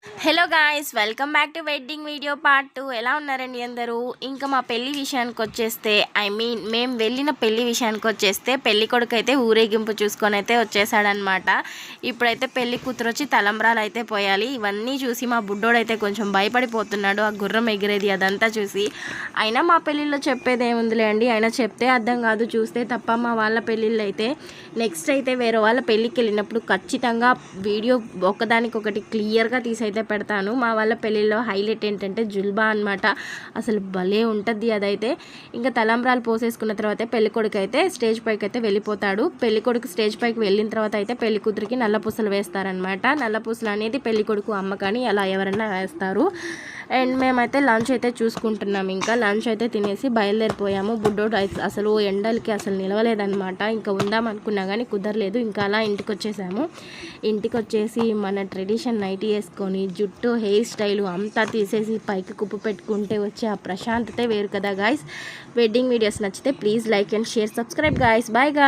Hello guys, welcome back to wedding video part 2. ఎలా ఉన్నారండి అందరూ? ఇంకా మా పెళ్లి విషయానికి వచ్చేస్తే మేము వెళ్ళిన పెళ్లి విషయానికి వచ్చేస్తే పెళ్లి కొడుకు అయితే ఊరేగింపు చూసుకొని అయితే వచ్చేసాడనమాట. ఇప్పుడైతే పెళ్లి కూతురు వచ్చి తలంబ్రాలు అయితే పోయాలి. ఇవన్నీ చూసి మా బుడ్డోడైతే కొంచెం భయపడిపోతున్నాడు, ఆ గుర్రం ఎగిరేది అదంతా చూసి. అయినా మా పెళ్ళిళ్ళలో చెప్పేది ఏముందిలే అండి, అయినా చెప్తే అర్థం కాదు, చూస్తే తప్ప. మా వాళ్ళ పెళ్ళిళ్ళు అయితే నెక్స్ట్ అయితే వేరే వాళ్ళ పెళ్ళికి వెళ్ళినప్పుడు ఖచ్చితంగా వీడియో ఒకదానికొకటి క్లియర్గా తీసి అయితే పెడతాను. మా వాళ్ళ పెళ్ళిలో హైలైట్ ఏంటంటే జుల్బా అనమాట. అసలు భలే ఉంటుంది అదైతే. ఇంకా తలంబ్రాలు పోసేసుకున్న తర్వాత పెళ్ళికొడుకు అయితే స్టేజ్ పైకి అయితే వెళ్ళిపోతాడు. పెళ్ళికొడుకు స్టేజ్ పైకి వెళ్ళిన తర్వాత అయితే పెళ్లి కూతురికి నల్ల పూసలు వేస్తారనమాట. నల్ల పూసలు అనేది పెళ్ళికొడుకు అమ్మ కానీ అలా ఎవరైనా వేస్తారు. అండ్ మేమైతే లంచ్ అయితే చూసుకుంటున్నాం. ఇంకా లంచ్ అయితే తినేసి బయలుదేరిపోయాము. బుడ్డోడు అసలు ఎండలకి అసలు నిలవలేదనమాట. ఇంకా ఉందాం అనుకున్నా కానీ కుదరలేదు. ఇంకా అలా ఇంటికి వచ్చేసాము. ఇంటికి వచ్చేసి మన ట్రెడిషన్ నైటీ వేసుకొని జుట్టు హెయిర్ స్టైలు అంతా తీసేసి పైకి కుప్పు పెట్టుకుంటే వచ్చే ఆ ప్రశాంతతే వేరు కదా గాయస్. వెడ్డింగ్ వీడియోస్ నచ్చితే please like and share, subscribe guys. Bye guys.